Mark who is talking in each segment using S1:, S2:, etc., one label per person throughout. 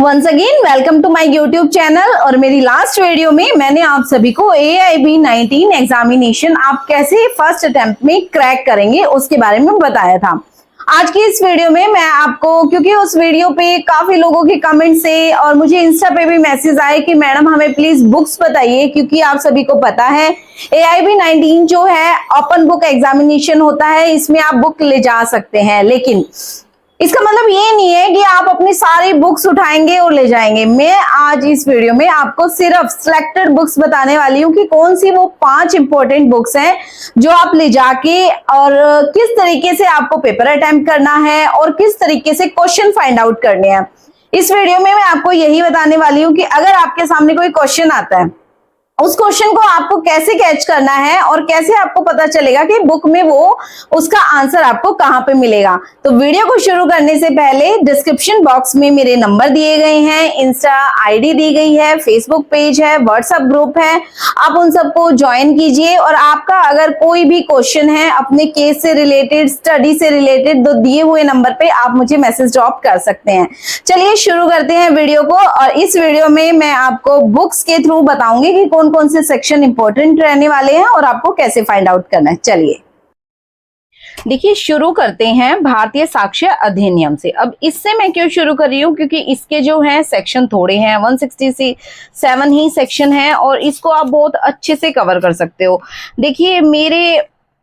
S1: Once again welcome to my YouTube channel. और मेरी last video में मैंने आप सभी को AIB 19 एग्जामिनेशन आप कैसे फर्स्ट अटेम्प्ट में क्रैक करेंगे उसके बारे में बताया था। आज की इस वीडियो में मैं आपको, क्योंकि उस वीडियो पे काफी लोगों के कमेंट से और मुझे इंस्टा पे भी मैसेज आए कि मैडम हमें प्लीज बुक्स बताइए, क्योंकि आप सभी को पता है AIB 19 जो है ओपन बुक एग्जामिनेशन होता है, इसमें आप बुक ले जा सकते हैं, लेकिन इसका मतलब ये नहीं है कि आप अपनी सारी बुक्स उठाएंगे और ले जाएंगे। मैं आज इस वीडियो में आपको सिर्फ सिलेक्टेड बुक्स बताने वाली हूँ कि कौन सी वो 5 इंपॉर्टेंट बुक्स हैं जो आप ले जाके और किस तरीके से आपको पेपर अटेम्प्ट करना है और किस तरीके से क्वेश्चन फाइंड आउट करने हैं। इस वीडियो में मैं आपको यही बताने वाली हूँ कि अगर आपके सामने कोई क्वेश्चन आता है, उस क्वेश्चन को आपको कैसे कैच करना है और कैसे आपको पता चलेगा कि बुक में वो उसका आंसर आपको कहां पे मिलेगा। तो वीडियो को शुरू करने से पहले डिस्क्रिप्शन बॉक्स में मेरे नंबर दिए गए हैं, इंस्टा आईडी दी गई है, फेसबुक पेज है, व्हाट्सएप ग्रुप है, आप उन सबको ज्वाइन कीजिए। और आपका अगर कोई भी क्वेश्चन है अपने केस से रिलेटेड, स्टडी से रिलेटेड, तो दिए हुए नंबर पे आप मुझे मैसेज ड्रॉप कर सकते हैं। चलिए शुरू करते हैं वीडियो को। और इस वीडियो में मैं आपको बुक्स के थ्रू बताऊंगी कि कौन कौन से सेक्शन इंपॉर्टेंट रहने वाले हैं और आपको कैसे फाइंड आउट करना है। चलिए देखिए, शुरू करते हैं भारतीय साक्ष्य अधिनियम से। अब इससे मैं क्यों शुरू कर रही हूँ, क्योंकि इसके जो हैं सेक्शन थोड़े हैं, 167 ही सेक्शन है और इसको आप बहुत अच्छे से कवर कर सकते हो। देखिए, मेरे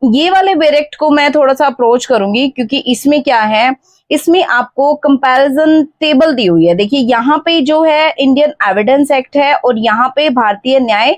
S1: ये वाले डायरेक्ट को मैं थोड़ा सा अप्रोच करूंगी, क्योंकि इसमें क्या है, इसमें आपको कंपैरिजन टेबल दी हुई है। देखिए, यहाँ पे जो है इंडियन एविडेंस एक्ट है और यहाँ पे भारतीय न्याय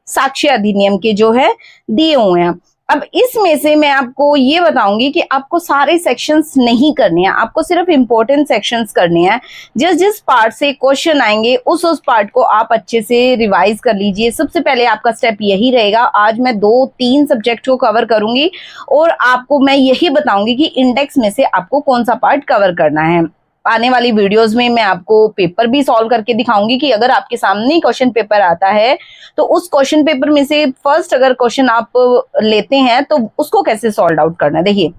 S1: साक्ष्य अधिनियम के जो है दिए हुए हैं। अब इसमें से मैं आपको ये बताऊंगी कि आपको सारे सेक्शंस नहीं करने हैं, आपको सिर्फ इंपॉर्टेंट सेक्शंस करने हैं। जिस जिस पार्ट से क्वेश्चन आएंगे उस पार्ट को आप अच्छे से रिवाइज कर लीजिए। सबसे पहले आपका स्टेप यही रहेगा। आज मैं 2-3 सब्जेक्ट को कवर करूंगी और आपको मैं यही बताऊंगी कि इंडेक्स में से आपको कौन सा पार्ट कवर करना है। आने वाली वीडियोस में मैं आपको पेपर भी सॉल्व करके दिखाऊंगी कि अगर आपके सामने क्वेश्चन पेपर आता है तो उस क्वेश्चन पेपर में से फर्स्ट अगर क्वेश्चन आप लेते हैं तो उसको कैसे सॉल्व आउट करना है। देखिए,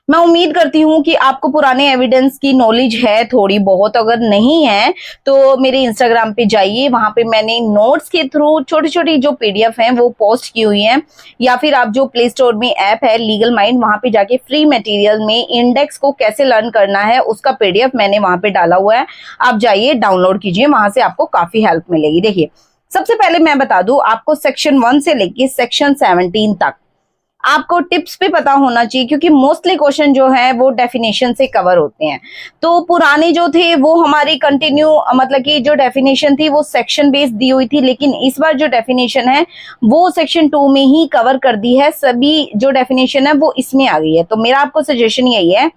S1: मैं उम्मीद करती हूँ कि आपको पुराने एविडेंस की नॉलेज है थोड़ी बहुत। अगर नहीं है तो मेरे इंस्टाग्राम पे जाइए, वहां पे मैंने नोट्स के थ्रू छोटी छोटी जो PDF हैं वो पोस्ट की हुई हैं, या फिर आप जो प्ले स्टोर में ऐप है लीगल माइंड, वहां पे जाके फ्री मटेरियल में इंडेक्स को कैसे लर्न करना है उसका PDF मैंने वहां पे डाला हुआ है। आप जाइए, डाउनलोड कीजिए, वहां से आपको काफी हेल्प मिलेगी। देखिए, सबसे पहले मैं बता दूं, आपको सेक्शन 1 से लेके सेक्शन 17 तक आपको टिप्स पे पता होना चाहिए, क्योंकि मोस्टली क्वेश्चन जो है वो डेफिनेशन से कवर होते हैं। तो पुराने जो थे वो हमारी कंटिन्यू, मतलब कि जो डेफिनेशन थी वो सेक्शन बेस्ड दी हुई थी, लेकिन इस बार जो डेफिनेशन है वो सेक्शन 2 में ही कवर कर दी है। सभी जो डेफिनेशन है वो इसमें आ गई है। तो मेरा आपको सजेशन यही है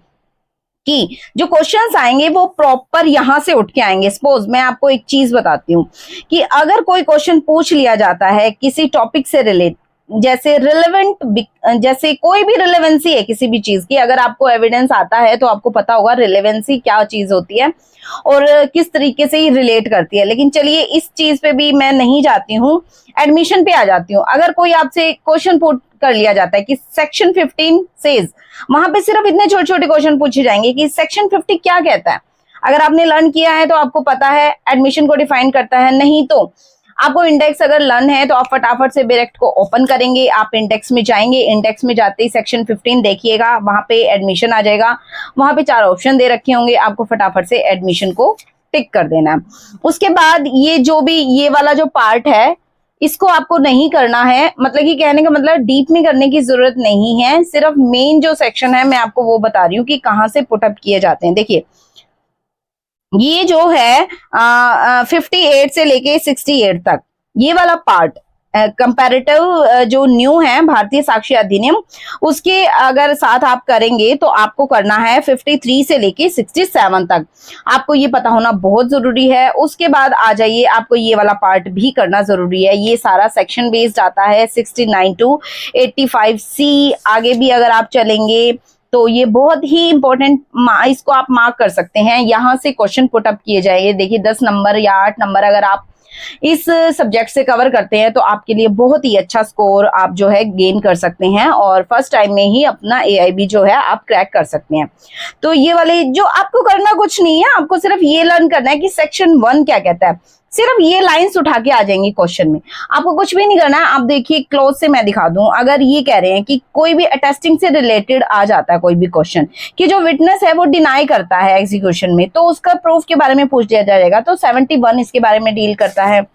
S1: कि जो क्वेश्चंस आएंगे वो प्रॉपर यहां से उठ के आएंगे। सपोज मैं आपको एक चीज बताती हूँ कि अगर कोई क्वेश्चन पूछ लिया जाता है किसी टॉपिक से रिलेट, जैसे रिलेवेंट, जैसे कोई भी रिलेवेंसी है किसी भी चीज की, अगर आपको एविडेंस आता है तो आपको पता होगा रिलेवेंसी क्या चीज होती है और किस तरीके से ही रिलेट करती है। लेकिन चलिए, इस चीज पे भी मैं नहीं जाती हूँ, एडमिशन पे आ जाती हूँ। अगर कोई आपसे क्वेश्चन पुट कर लिया जाता है कि सेक्शन 15 सेज, वहां पे सिर्फ इतने छोटे छोटे क्वेश्चन पूछे जाएंगे कि सेक्शन 50 क्या कहता है। अगर आपने लर्न किया है तो आपको पता है एडमिशन को डिफाइन करता है, नहीं तो आपको इंडेक्स अगर लर्न है तो आप फटाफट से डायरेक्ट को ओपन करेंगे, आप इंडेक्स में जाएंगे, इंडेक्स में जाते ही सेक्शन 15 देखिएगा, वहां पे एडमिशन आ जाएगा। वहां पे 4 ऑप्शन दे रखे होंगे, आपको फटाफट से एडमिशन को टिक कर देना है। उसके बाद ये जो भी ये वाला जो पार्ट है इसको आपको नहीं करना है, मतलब कि कहने का मतलब डीप में करने की जरूरत नहीं है। सिर्फ मेन जो सेक्शन है मैं आपको वो बता रही हूँ कि कहाँ से पुटअप किए जाते हैं। देखिए, ये जो है 58 से लेके 68 तक ये वाला पार्ट कंपैरेटिव जो न्यू है भारतीय साक्ष्य अधिनियम, उसके अगर साथ आप करेंगे तो आपको करना है 53 से लेके 67 तक। आपको ये पता होना बहुत जरूरी है। उसके बाद आ जाइए, आपको ये वाला पार्ट भी करना जरूरी है। ये सारा सेक्शन बेस्ड आता है 69 to 85C। आगे भी अगर आप चलेंगे तो ये बहुत ही इंपॉर्टेंट, इसको आप मार्क कर सकते हैं। यहाँ से क्वेश्चन पुटअप किए जाएंगे। देखिए, 10 नंबर या 8 नंबर अगर आप इस सब्जेक्ट से कवर करते हैं तो आपके लिए बहुत ही अच्छा स्कोर आप जो है गेन कर सकते हैं और फर्स्ट टाइम में ही अपना AIB जो है आप क्रैक कर सकते हैं। तो ये वाले जो आपको करना कुछ नहीं है, आपको सिर्फ ये लर्न करना है कि सेक्शन 1 क्या कहता है, सिर्फ ये लाइंस उठा के आ जाएंगी क्वेश्चन में, आपको कुछ भी नहीं करना है। आप देखिए क्लोज से मैं दिखा दूं, अगर ये कह रहे हैं कि कोई भी अटेस्टिंग से रिलेटेड आ जाता है कोई भी क्वेश्चन कि जो विटनेस है वो डिनाई करता है एग्जीक्यूशन में, तो उसका प्रूफ के बारे में पूछ लिया जाएगा, तो 71 इसके बारे में डील करता है।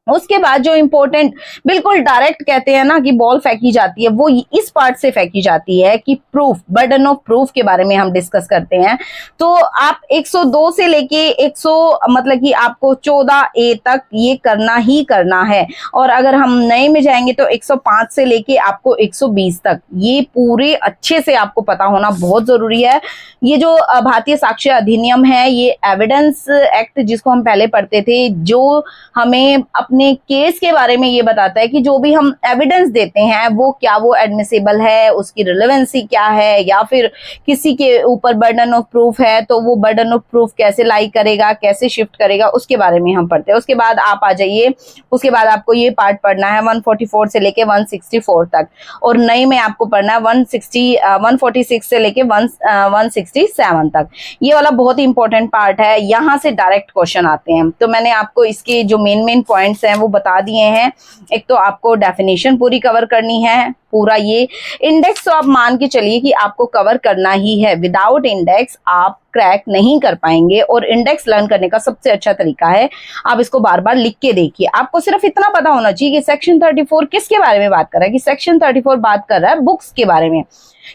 S1: उसके बाद जो इंपॉर्टेंट बिल्कुल डायरेक्ट कहते हैं ना कि बॉल फेंकी जाती है, वो इस पार्ट से फेंकी जाती है कि प्रूफ, बर्डन ऑफ प्रूफ के बारे में हम डिस्कस करते हैं। तो आप 102 से लेके 100 मतलब कि आपको 14A तक ये करना ही करना है, और अगर हम नए में जाएंगे तो 105 से लेके आपको 120 तक ये पूरे अच्छे से आपको पता होना बहुत जरूरी है। ये जो भारतीय साक्ष्य अधिनियम है, ये एविडेंस एक्ट जिसको हम पहले पढ़ते थे, जो हमें अपने केस के बारे में ये बताता है कि जो भी हम एविडेंस देते हैं वो क्या वो एडमिसेबल है, उसकी रिलेवेंसी क्या है, या फिर किसी के ऊपर बर्डन ऑफ प्रूफ है तो वो बर्डन ऑफ प्रूफ कैसे लाई करेगा, कैसे शिफ्ट करेगा, उसके बारे में हम पढ़ते हैं। उसके बाद आप आ जाइए, उसके बाद आपको ये पार्ट पढ़ना है 144 से लेके 164 तक, और नई में आपको पढ़ना है 146 से लेके 167 तक। ये वाला बहुत ही इंपॉर्टेंट पार्ट है, यहाँ से डायरेक्ट क्वेश्चन आते हैं। तो मैंने आपको इसके जो मेन पॉइंट्स हैं वो बता दिए हैं। एक तो आपको डेफिनेशन पूरी कवर करनी है, पूरा ये इंडेक्स तो आप मान के चलिए कि आपको कवर करना ही है, विदाउट इंडेक्स आप क्रैक नहीं कर पाएंगे। और इंडेक्स लर्न करने का सबसे अच्छा तरीका है आप इसको बार बार लिख के देखिए। आपको सिर्फ इतना पता होना चाहिए कि सेक्शन 34 किसके बारे में बात कर रहा है, कि सेक्शन 34 बात कर रहा है बुक्स के बारे में।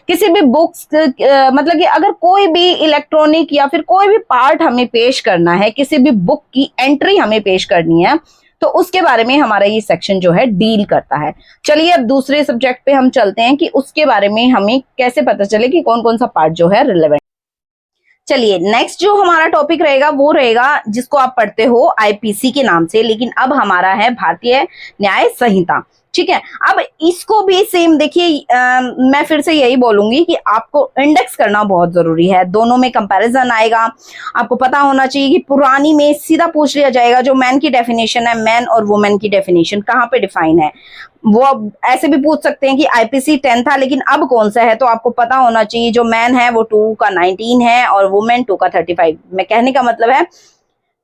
S1: किसी भी बुक्स मतलब कि अगर कोई भी इलेक्ट्रॉनिक या फिर कोई भी पार्ट हमें पेश करना है, किसी भी बुक की एंट्री हमें पेश करनी है, तो उसके बारे में हमारा ये सेक्शन जो है डील करता है। चलिए अब दूसरे सब्जेक्ट पे हम चलते हैं कि उसके बारे में हमें कैसे पता चले कि कौन कौन सा पार्ट जो है रिलेवेंट। चलिए नेक्स्ट जो हमारा टॉपिक रहेगा वो रहेगा जिसको आप पढ़ते हो IPC के नाम से, लेकिन अब हमारा है भारतीय न्याय संहिता। ठीक है, अब इसको भी सेम देखिए, मैं फिर से यही बोलूंगी कि आपको इंडेक्स करना बहुत जरूरी है। दोनों में कंपैरिजन आएगा, आपको पता होना चाहिए कि पुरानी में सीधा पूछ लिया जाएगा जो मैन की डेफिनेशन है, मैन और वुमेन की डेफिनेशन कहाँ पे डिफाइन है। वो ऐसे भी पूछ सकते हैं कि IPC 10 था लेकिन अब कौन सा है, तो आपको पता होना चाहिए जो मैन है वो 2 का 19 है और वुमेन 2 का 35। मैं कहने का मतलब है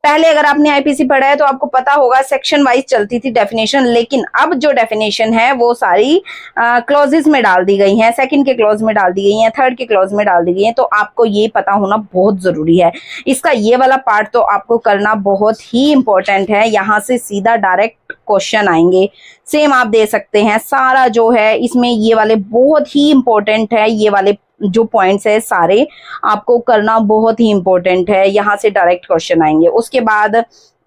S1: पहले अगर आपने IPC पढ़ा है तो आपको पता होगा सेक्शन वाइज चलती थी डेफिनेशन, लेकिन अब जो डेफिनेशन है वो सारी क्लॉजेस में डाल दी गई हैं, सेकंड के क्लॉज में डाल दी गई हैं, थर्ड के क्लॉज में डाल दी गई हैं। तो आपको ये पता होना बहुत जरूरी है। इसका ये वाला पार्ट तो आपको करना बहुत ही इंपॉर्टेंट है। यहाँ से सीधा डायरेक्ट क्वेश्चन आएंगे, सेम आप दे सकते हैं सारा जो है इसमें, ये वाले बहुत ही इंपॉर्टेंट है। ये वाले जो पॉइंट्स है सारे आपको करना बहुत ही इंपॉर्टेंट है, यहाँ से डायरेक्ट क्वेश्चन आएंगे। उसके बाद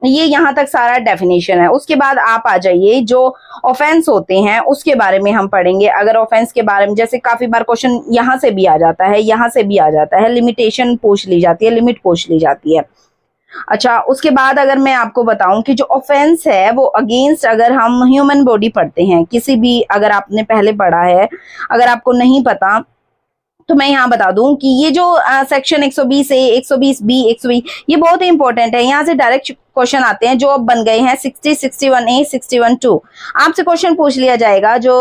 S1: ये यहाँ तक सारा डेफिनेशन है। उसके बाद आप आ जाइए जो ऑफेंस होते हैं उसके बारे में हम पढ़ेंगे। अगर ऑफेंस के बारे में जैसे काफी बार क्वेश्चन यहाँ से भी आ जाता है, यहाँ से भी आ जाता है, लिमिटेशन पूछ ली जाती है, लिमिट पूछ ली जाती है। अच्छा, उसके बाद अगर मैं आपको बताऊं कि जो ऑफेंस है वो अगेंस्ट, अगर हम ह्यूमन बॉडी पढ़ते हैं किसी भी, अगर आपने पहले पढ़ा है, अगर आपको नहीं पता तो मैं यहाँ बता दूं कि ये जो सेक्शन 120A, 120B, 120 ये बहुत ही इंपॉर्टेंट है। यहाँ से डायरेक्ट क्वेश्चन आते हैं जो अब बन गए हैं 60, 61A, 61(2). आपसे क्वेश्चन पूछ लिया जाएगा जो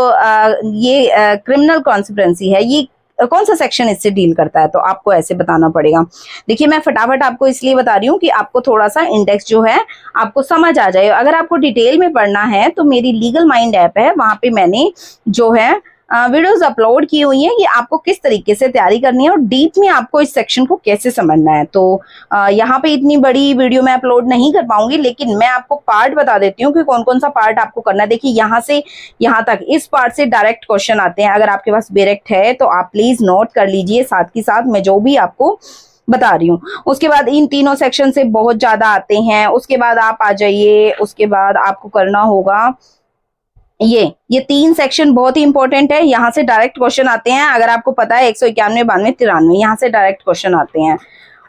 S1: ये क्रिमिनल कॉन्सिक्वेंसी है, ये कौन सा सेक्शन इससे डील करता है, तो आपको ऐसे बताना पड़ेगा। देखिए मैं फटाफट आपको इसलिए बता रही हूँ कि आपको थोड़ा सा इंडेक्स जो है आपको समझ आ जाए। अगर आपको डिटेल में पढ़ना है तो मेरी लीगल माइंड ऐप है, वहां पे मैंने जो है वीडियोस अपलोड की हुई हैं कि आपको किस तरीके से तैयारी करनी है और डीप में आपको इस सेक्शन को कैसे समझना है। तो यहाँ पे इतनी बड़ी वीडियो मैं अपलोड नहीं कर पाऊंगी, लेकिन मैं आपको पार्ट बता देती हूँ कि कौन कौन सा पार्ट आपको करना है। देखिए यहाँ से यहाँ तक इस पार्ट से डायरेक्ट क्वेश्चन आते हैं। अगर आपके पास डायरेक्ट है तो आप प्लीज नोट कर लीजिए साथ ही साथ मैं जो भी आपको बता रही हूँ। उसके बाद इन तीनों सेक्शन से बहुत ज्यादा आते हैं। उसके बाद आप आ जाइए, उसके बाद आपको करना होगा ये 3 सेक्शन बहुत ही इंपॉर्टेंट है। यहाँ से डायरेक्ट क्वेश्चन आते हैं। अगर आपको पता है 191, 92, 93 यहाँ से डायरेक्ट क्वेश्चन आते हैं।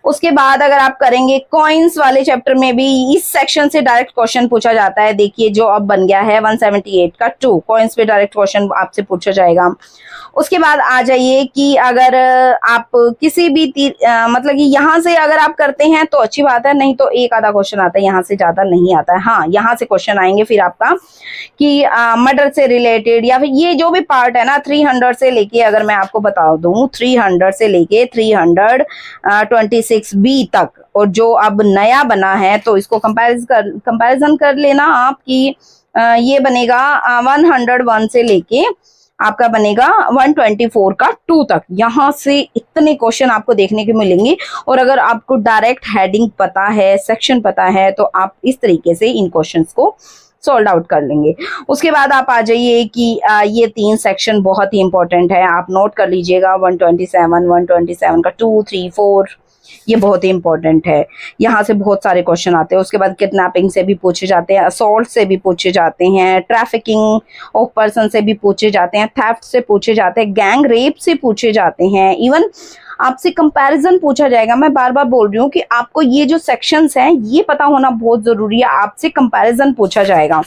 S1: उसके बाद अगर आप करेंगे कॉइन्स वाले चैप्टर में भी इस सेक्शन से डायरेक्ट क्वेश्चन पूछा जाता है। देखिए जो अब बन गया है 178 का 2 कॉइन्स पे डायरेक्ट क्वेश्चन आपसे पूछा जाएगा। उसके बाद आ जाइए कि अगर आप किसी भी मतलब कि यहाँ से अगर आप करते हैं तो अच्छी बात है, नहीं तो एक आधा क्वेश्चन आता है, यहाँ से ज्यादा नहीं आता है। हाँ, यहाँ से क्वेश्चन आएंगे फिर आपका कि मर्डर से रिलेटेड या फिर ये जो भी पार्ट है ना 300 से लेके, अगर मैं आपको बता दूं 300 से लेके 326B तक, और जो अब नया बना है तो इसको कंपैरिजन कर लेना आप कि ये बनेगा 101 से लेके आपका बनेगा 124 का 2 तक। यहाँ से इतने क्वेश्चन आपको देखने को मिलेंगे, और अगर आपको डायरेक्ट हेडिंग पता है, सेक्शन पता है, तो आप इस तरीके से इन क्वेश्चंस को सोल्ड आउट कर लेंगे। उसके बाद आप आ जाइए कि ये 3 सेक्शन बहुत ही इंपॉर्टेंट है, आप नोट कर लीजिएगा 127 का 2, 3, 4, ये बहुत ही इंपॉर्टेंट है। यहाँ से बहुत सारे क्वेश्चन आते हैं। उसके बाद किडनैपिंग से भी पूछे जाते हैं, असॉल्ट से भी पूछे जाते हैं, ट्रैफिकिंग ऑफ पर्सन से भी पूछे जाते हैं, थेफ्ट से पूछे जाते हैं, गैंग रेप से पूछे जाते हैं, इवन आपसे कंपैरिजन पूछा जाएगा। मैं बार बार बोल रही हूँ कि आपको ये जो सेक्शंस हैं ये पता होना बहुत जरूरी है, आपसे कंपैरिजन पूछा जाएगा।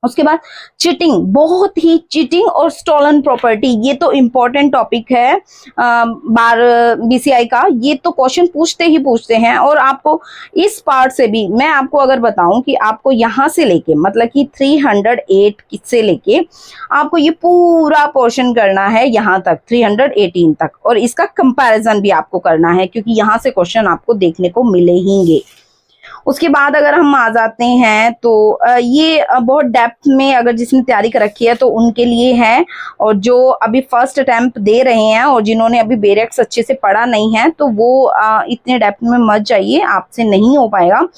S1: उसके बाद चीटिंग, बहुत ही चीटिंग और स्टॉलन प्रॉपर्टी, ये तो इम्पोर्टेंट टॉपिक है बार बीसीआई का, ये तो क्वेश्चन पूछते ही पूछते हैं। और आपको इस पार्ट से भी मैं आपको अगर बताऊं कि आपको यहाँ से लेके मतलब कि 308 से लेके आपको ये पूरा पोर्शन करना है यहाँ तक 318 तक, और इसका कंपैरिजन भी आपको करना है क्योंकि यहाँ से क्वेश्चन आपको देखने को मिले हींगे। उसके बाद अगर हम आ जाते हैं तो ये बहुत डेप्थ में अगर जिसने तैयारी कर रखी है तो उनके लिए है, और जो अभी फर्स्ट अटेम्प्ट दे रहे हैं और जिन्होंने अभी बेरेक्स अच्छे से पढ़ा नहीं है तो वो इतने डेप्थ में मत जाइए, आपसे नहीं हो पाएगा।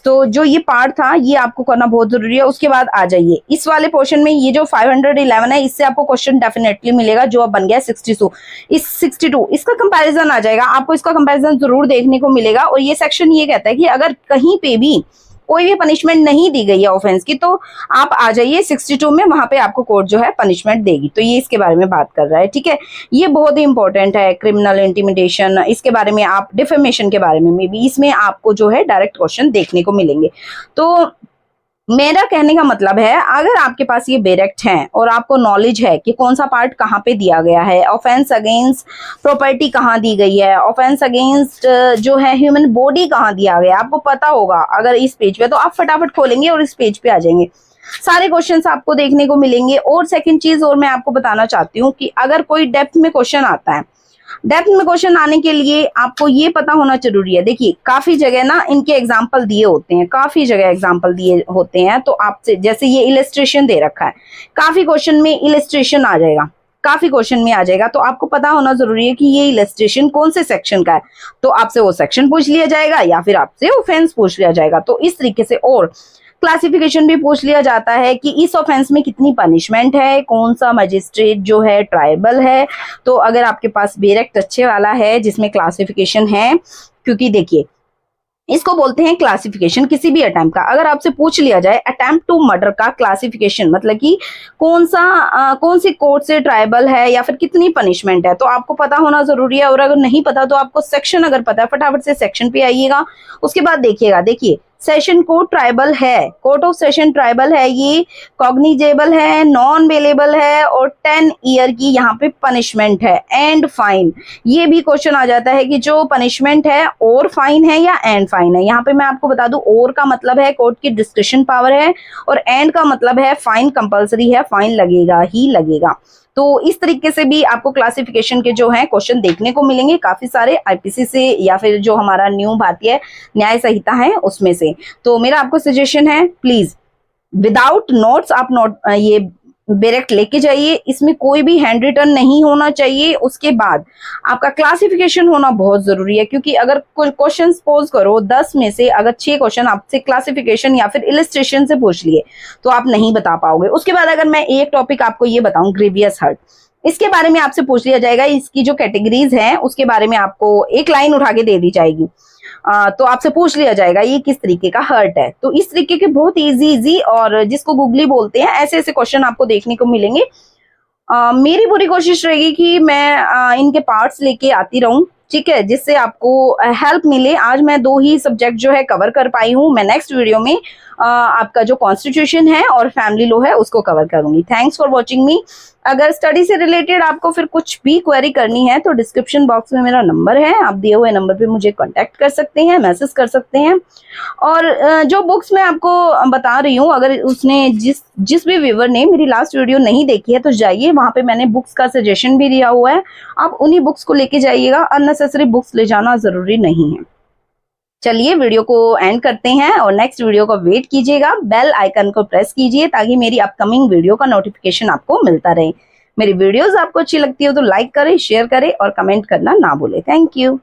S1: तो जो ये पार्ट था ये आपको करना बहुत जरूरी है। उसके बाद आ जाइए इस वाले पोर्शन में, ये जो 511 है इससे आपको क्वेश्चन डेफिनेटली मिलेगा, जो अब बन गया 62। इस 62 इसका कंपैरिजन आ जाएगा, आपको इसका कंपैरिजन जरूर देखने को मिलेगा। और ये सेक्शन ये कहता है कि अगर कहीं पे भी कोई भी पनिशमेंट नहीं दी गई है ऑफेंस की तो आप आ जाइए 62 में, वहां पे आपको कोर्ट जो है पनिशमेंट देगी। तो ये इसके बारे में बात कर रहा है, ठीक है। ये बहुत ही इंपॉर्टेंट है, क्रिमिनल इंटिमिडेशन, इसके बारे में आप डिफेमेशन के बारे में भी इसमें आपको जो है डायरेक्ट क्वेश्चन देखने को मिलेंगे। तो मेरा कहने का मतलब है अगर आपके पास ये बेरेक्ट हैं और आपको नॉलेज है कि कौन सा पार्ट कहाँ पे दिया गया है, ऑफेंस अगेंस्ट प्रॉपर्टी कहाँ दी गई है, ऑफेंस अगेंस्ट जो है ह्यूमन बॉडी कहाँ दिया गया है, आपको पता होगा अगर इस पेज पे, तो आप फटाफट खोलेंगे और इस पेज पे आ जाएंगे, सारे क्वेश्चंस आपको देखने को मिलेंगे। और सेकंड चीज और मैं आपको बताना चाहती हूँ कि अगर कोई डेप्थ में क्वेश्चन आता है, डेप्थ में क्वेश्चन आने के लिए आपको ये पता होना जरूरी है। देखिए काफी जगह ना इनके एग्जाम्पल दिए होते हैं, काफी जगह एग्जाम्पल दिए होते हैं, तो आपसे जैसे ये इलस्ट्रेशन दे रखा है, काफी क्वेश्चन में इलस्ट्रेशन आ जाएगा, काफी क्वेश्चन में आ जाएगा, तो आपको पता होना जरूरी है कि ये इलस्ट्रेशन कौन से सेक्शन का है। तो आपसे वो सेक्शन पूछ लिया जाएगा या फिर आपसे ऑफेंस पूछ लिया जाएगा। तो इस तरीके से और क्लासिफिकेशन भी पूछ लिया जाता है कि इस ऑफेंस में कितनी पनिशमेंट है, कौन सा मजिस्ट्रेट जो है ट्राइबल है। तो अगर आपके पास बेरेक्ट अच्छे वाला है जिसमें क्लासिफिकेशन है, क्योंकि देखिए इसको बोलते हैं क्लासिफिकेशन किसी भी अटेम्प्ट का। अगर आपसे पूछ लिया जाए अटेम्प्ट टू मर्डर का क्लासिफिकेशन, मतलब कि कौन सी कोर्ट से ट्राइबल है या फिर कितनी पनिशमेंट है, तो आपको पता होना जरूरी है। और अगर नहीं पता तो आपको सेक्शन अगर पता है फटाफट से सेक्शन पे आइएगा। उसके बाद देखिएगा, देखिए सेशन कोर्ट ट्राइबल है, कोर्ट ऑफ सेशन ट्राइबल है, ये कॉग्निजेबल है, नॉन बेलेबल है, और 10 ईयर की यहाँ पे पनिशमेंट है, एंड फाइन। ये भी क्वेश्चन आ जाता है कि जो पनिशमेंट है और फाइन है या एंड फाइन है। यहाँ पे मैं आपको बता दूं और का मतलब है कोर्ट की डिस्क्रिप्शन पावर है, और एंड का मतलब है फाइन कंपलसरी है, फाइन लगेगा ही लगेगा। तो इस तरीके से भी आपको क्लासिफिकेशन के जो है क्वेश्चन देखने को मिलेंगे काफी सारे, आईपीसी से या फिर जो हमारा न्यू भारतीय न्याय संहिता है उसमें से। तो मेरा आपको सजेशन है प्लीज विदाउट नोट्स आप ये बेरेक्ट लेके जाइए, इसमें कोई भी हैंड रिटन नहीं होना चाहिए। उसके बाद आपका क्लासिफिकेशन होना बहुत जरूरी है, क्योंकि अगर कोई क्वेश्चन पोज करो 10 में से अगर 6 क्वेश्चन आपसे क्लासिफिकेशन या फिर इलस्ट्रेशन से पूछ लिए तो आप नहीं बता पाओगे। उसके बाद अगर मैं एक टॉपिक आपको ये बताऊं, ग्रीवियस हर्ट, इसके बारे में आपसे पूछ लिया जाएगा, इसकी जो कैटेगरीज हैं उसके बारे में आपको एक लाइन उठा के दे दी जाएगी। तो आपसे पूछ लिया जाएगा ये किस तरीके का हर्ट है। तो इस तरीके के बहुत इजी और जिसको गूगली बोलते हैं ऐसे ऐसे क्वेश्चन आपको देखने को मिलेंगे। मेरी पूरी कोशिश रहेगी कि मैं इनके पार्ट्स लेके आती रहूं ठीक है, जिससे आपको हेल्प मिले। आज मैं 2 ही सब्जेक्ट जो है कवर कर पाई हूँ। मैं नेक्स्ट वीडियो में आपका जो कॉन्स्टिट्यूशन है और फैमिली लॉ है उसको कवर करूंगी। थैंक्स फॉर वॉचिंग मी। अगर स्टडी से रिलेटेड आपको फिर कुछ भी क्वेरी करनी है तो डिस्क्रिप्शन बॉक्स में मेरा नंबर है, आप दिए हुए नंबर पे मुझे कांटेक्ट कर सकते हैं, मैसेज कर सकते हैं। और जो बुक्स मैं आपको बता रही हूँ, अगर उसने जिस भी व्यूअर ने मेरी लास्ट वीडियो नहीं देखी है तो जाइए, वहां पे मैंने बुक्स का सजेशन भी दिया हुआ है, आप उन्हीं बुक्स को लेके जाइएगा। अननेसेसरी बुक्स ले जाना जरूरी नहीं है। चलिए वीडियो को एंड करते हैं और नेक्स्ट वीडियो का वेट कीजिएगा। बेल आइकन को प्रेस कीजिए ताकि मेरी अपकमिंग वीडियो का नोटिफिकेशन आपको मिलता रहे। मेरी वीडियोस आपको अच्छी लगती हो तो लाइक करें, शेयर करें और कमेंट करना ना भूलें। Thank you.